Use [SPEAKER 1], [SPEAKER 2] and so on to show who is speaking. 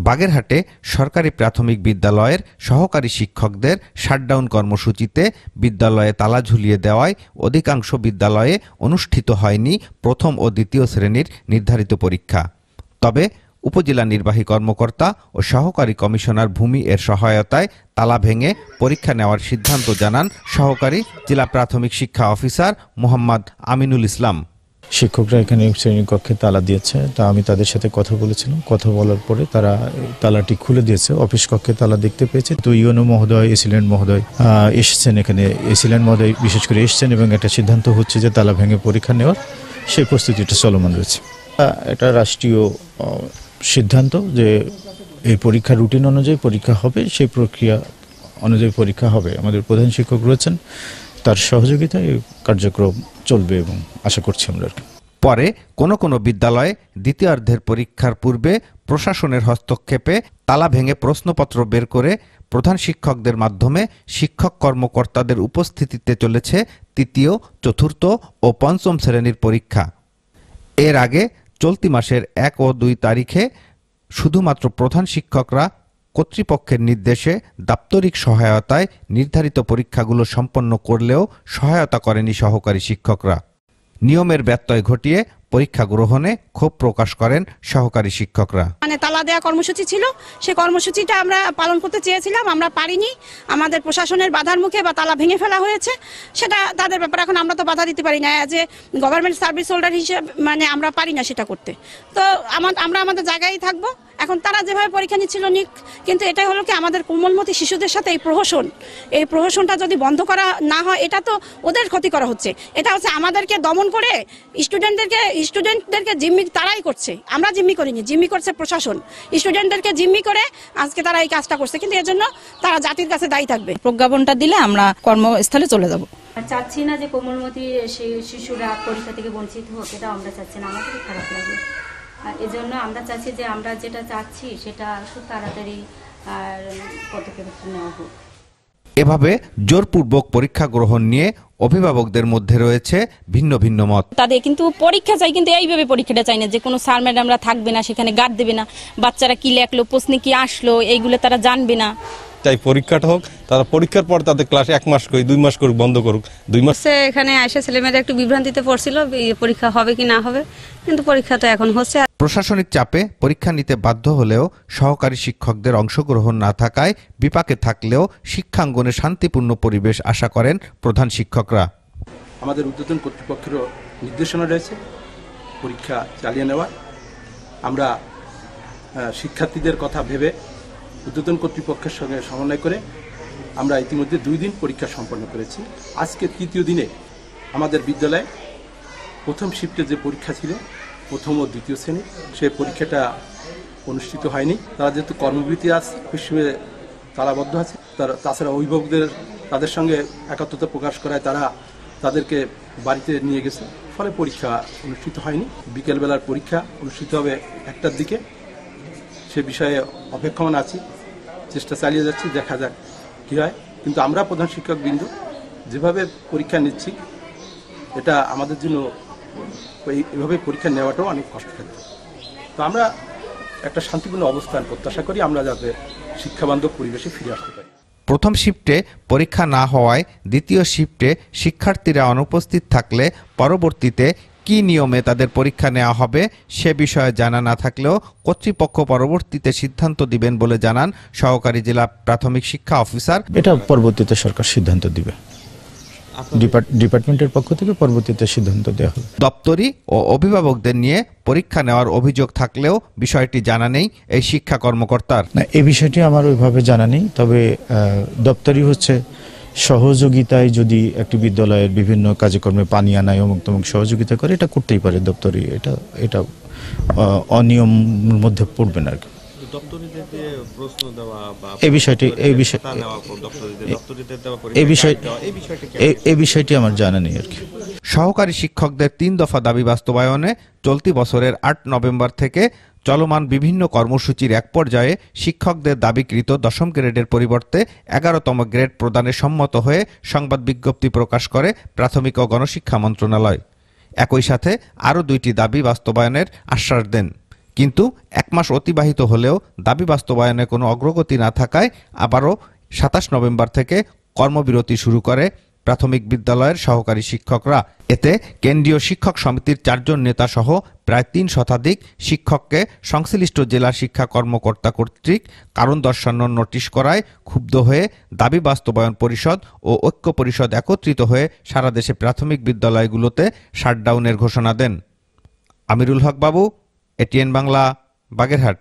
[SPEAKER 1] বাগেরহাটে সরকারি প্রাথমিক বিদ্যালয়ের সহকারী শিক্ষকদের শাটডাউন কর্মসূচিতে বিদ্যালয়ে তালা ঝুলিয়ে দেওয়ায় অধিকাংশ বিদ্যালয়ে অনুষ্ঠিত হয়নি প্রথম ও দ্বিতীয় শ্রেণীর নির্ধারিত পরীক্ষা। তবে উপজেলা নির্বাহী কর্মকর্তা ও সহকারী কমিশনার ভূমি এর সহায়তায় তালা ভেঙে পরীক্ষা নেওয়ার সিদ্ধান্ত জানান সহকারী জেলা প্রাথমিক শিক্ষা অফিসার মোহাম্মদ আমিনুল ইসলাম।
[SPEAKER 2] শিক্ষকরা এখানে শ্রেণীকক্ষে তালা দিয়েছে, তা আমি তাদের সাথে কথা বলেছিলাম। কথা বলার পরে তারা তালাটি খুলে দিয়েছে। অফিস কক্ষে তালা দেখতে পেয়েছে, তো ইউনো মহোদয়, এসিল্যান্ড মহোদয় এসেছেন এখানে। এসিল্যান্ড মহোদয় বিশেষ করে এসেছেন এবং একটা সিদ্ধান্ত হচ্ছে যে তালা ভেঙে পরীক্ষা নেওয়ার সেই প্রস্তুতিটা চলমান রয়েছে। এটা রাষ্ট্রীয় সিদ্ধান্ত যে এই পরীক্ষা রুটিন অনুযায়ী পরীক্ষা হবে, সেই প্রক্রিয়া অনুযায়ী পরীক্ষা হবে। আমাদের প্রধান শিক্ষক রয়েছেন, তার সহযোগিতায় এই কার্যক্রম চলবে এবং আশা করছি আমরা।
[SPEAKER 1] পরে কোনো বিদ্যালয়ে দ্বিতীয়ার্ধের পরীক্ষার পূর্বে প্রশাসনের হস্তক্ষেপে তালা ভেঙে প্রশ্নপত্র বের করে প্রধান শিক্ষকদের মাধ্যমে শিক্ষক কর্মকর্তাদের উপস্থিতিতে চলেছে তৃতীয়, চতুর্থ ও পঞ্চম শ্রেণীর পরীক্ষা। এর আগে চলতি মাসের 1 ও 2 তারিখে শুধুমাত্র প্রধান শিক্ষকরা কর্তৃপক্ষের নির্দেশে দাপ্তরিক সহায়তায় নির্ধারিত পরীক্ষাগুলো সম্পন্ন করলেও সহায়তা করেনি সহকারী শিক্ষকরা। নিয়মের ব্যত্যয় ঘটিয়ে পরীক্ষা গ্রহণে ক্ষোভ প্রকাশ করেন সহকারী শিক্ষকরা।
[SPEAKER 3] তালা দেওয়া কর্মসূচি ছিল, সেই কর্মসূচিটা আমরা পালন করতে চেয়েছিলাম, আমরা পারিনি। আমাদের প্রশাসনের বাধার মুখে বা তালা ভেঙে ফেলা হয়েছে, সেটা তাদের ব্যাপার। এখন আমরা তো বাধা দিতে পারি না, as a government service holder হিসেবে আমরা পারি না সেটা করতে। তো আমরা আমাদের জায়গায় থাকবো। এখন তারা যেভাবে পরীক্ষা নিচ্ছিল নিক, কিন্তু এটাই হলো কি আমাদের কোমলমতি শিশুদের সাথে এই প্রহসনটা যদি বন্ধ করা না হয়, এটা তো ওদের ক্ষতি করা হচ্ছে। এটা হচ্ছে আমাদেরকে দমন করে স্টুডেন্টদেরকে জিম্মি তারাই করছে, আমরা জিম্মি করিনি, জিম্মি করছে প্রশাসন। স্টুডেন্টদেরকে জিম্মি করে আজকে তারা এই কাজটা করছে, কিন্তু এর জন্য তারা জাতির কাছে দায়ী থাকবে।
[SPEAKER 4] প্রজ্ঞাপনটা দিলে আমরা কর্মস্থলে চলে যাব।
[SPEAKER 5] চাচ্ছি না যে কোমলমতি শিশুরা পরীক্ষা থেকে বঞ্চিত হোক, এটা আমরা চাচ্ছি না, আমাদের খারাপ লাগে। এজন্য আমরা চাচ্ছি যে আমরা যেটা চাচ্ছি সেটা খুব তাড়াতাড়ি পদক্ষেপ নেওয়া হোক।
[SPEAKER 1] এভাবে জোরপূর্বক পরীক্ষা গ্রহণ নিয়ে অভিভাবকদের মধ্যে রয়েছে ভিন্ন ভিন্ন মত।
[SPEAKER 4] তাদের কিন্তু পরীক্ষা চাই, কিন্তু এইভাবে পরীক্ষাটা চাই না যে কোনো স্যার ম্যাডামরা থাকবে না, সেখানে গার্ড দেবে না, বাচ্চারা কি লেখলো, প্রশ্নে কি আসলো, এইগুলো তারা জানবে না।
[SPEAKER 6] চাই পরীক্ষাটা হোক, তারা পরীক্ষার পর তাদের ক্লাস 1 মাস করে 2 মাস করে বন্ধ করুক। 2 মাস
[SPEAKER 7] এখানে এসে ছেলেমেয়েরা একটু বিভ্রান্তিতে পড়ছিল, পরীক্ষা হবে কি না হবে, কিন্তু পরীক্ষা তো এখন হচ্ছে।
[SPEAKER 1] প্রশাসনিক চাপে পরীক্ষা নিতে বাধ্য হলেও সহকারী শিক্ষকদের অংশগ্রহণ না থাকায় বিপাকে থাকলেও শিক্ষাঙ্গনে শান্তিপূর্ণ পরিবেশ আশা করেন প্রধান শিক্ষকরা।
[SPEAKER 8] আমাদের ঊর্ধ্বতন কর্তৃপক্ষেরও নির্দেশনা রয়েছে পরীক্ষা চালিয়ে নেওয়ার। আমরা শিক্ষার্থীদের কথা ভেবে ঊর্ধ্বতন কর্তৃপক্ষের সঙ্গে সমন্বয় করে আমরা ইতিমধ্যে 2 দিন পরীক্ষা সম্পন্ন করেছি। আজকে 3য় দিনে আমাদের বিদ্যালয়ে প্রথম শিফটে যে পরীক্ষা ছিল, প্রথম ও দ্বিতীয় শ্রেণী, সেই পরীক্ষাটা অনুষ্ঠিত হয়নি। তারা যেহেতু কর্মবিরতি হিসেবে তালাবদ্ধ আছে, তাছাড়া অভিভাবকদের তাদের সঙ্গে একাত্মতা প্রকাশ করায় তারা তাদেরকে বাড়িতে নিয়ে গেছে, ফলে পরীক্ষা অনুষ্ঠিত হয়নি। বিকেলবেলার পরীক্ষা অনুষ্ঠিত হবে 1টার দিকে, সে বিষয়ে অপেক্ষমান আছি, চেষ্টা চালিয়ে যাচ্ছি, দেখা যাক কী হয়। কিন্তু আমরা প্রধান শিক্ষকবৃন্দ যেভাবে পরীক্ষা নিচ্ছি, এটা আমাদের জন্য এইভাবে পরীক্ষা নেওয়াটাও অনেক কষ্টসাধ্য। তো আমরা একটা শান্তিপূর্ণ অবস্থান প্রত্যাশা করি, আমরা যাতে শিক্ষাবান্ধব পরিবেশে ফিরে আসতে পারি।
[SPEAKER 1] প্রথম শিফটে পরীক্ষা না হওয়ায় দ্বিতীয় শিফটে শিক্ষার্থীরা অনুপস্থিত থাকলে পরবর্তীতে কি নিয়মে তাদের পরীক্ষা নেওয়া হবে সে বিষয়ে জানা না থাকলেও কর্তৃপক্ষ পরবর্তীতে সিদ্ধান্ত দিবেন বলে জানান সহকারী জেলা প্রাথমিক শিক্ষা অফিসার।
[SPEAKER 2] এটা পরবর্তীতে সরকার সিদ্ধান্ত দিবে, ডিপার্টমেন্টের পক্ষ থেকে পরবর্তীতে সিদ্ধান্ত দেওয়া হবে।
[SPEAKER 1] দপ্তরি ও অভিভাবকদের নিয়ে পরীক্ষা নেওয়ার অভিযোগ থাকলেও বিষয়টি জানা নেই এই শিক্ষা কর্মকর্তার।
[SPEAKER 2] না, এই বিষয়টি আমার ওইভাবে জানা নেই, তবে দপ্তরি হচ্ছে সহযোগিতায় যদি একটি বিদ্যালয়ের বিভিন্ন কার্যক্রমে পানি আনায় অমুক তমুক সহযোগিতা করে, এটা করতেই পারে দপ্তরি। এটা অনিয়মের মধ্যে পড়বে না আর কি। এই বিষয়টি আমার জানা নেই আর কি।
[SPEAKER 1] সহকারী শিক্ষকদের 3 দফা দাবি বাস্তবায়নে চলতি বছরের 8 নভেম্বর থেকে চলমান বিভিন্ন কর্মসূচির এক পর্যায়ে শিক্ষকদের দাবিকৃত 10ম গ্রেডের পরিবর্তে 11তম গ্রেড প্রদানে সম্মত হয়ে সংবাদ বিজ্ঞপ্তি প্রকাশ করে প্রাথমিক ও গণশিক্ষা মন্ত্রণালয়। একই সাথে আরও 2টি দাবি বাস্তবায়নের আশ্বাস দেন। কিন্তু 1 মাস অতিবাহিত হলেও দাবি বাস্তবায়নে কোনো অগ্রগতি না থাকায় আবারও 27 নভেম্বর থেকে কর্মবিরতি শুরু করে প্রাথমিক বিদ্যালয়ের সহকারী শিক্ষকরা। এতে কেন্দ্রীয় শিক্ষক সমিতির 4 জন নেতা সহ প্রায় 3 শতাধিক শিক্ষককে সংশ্লিষ্ট জেলা শিক্ষা কর্মকর্তা কর্তৃক কারণ দর্শানোর নোটিশ করায় ক্ষুব্ধ হয়ে দাবি বাস্তবায়ন পরিষদ ও ঐক্য পরিষদ একত্রিত হয়ে সারা দেশে প্রাথমিক বিদ্যালয়গুলোতে শাটডাউনের ঘোষণা দেন। আমিরুল হক বাবু, এটিএন বাংলা, বাগেরহাট।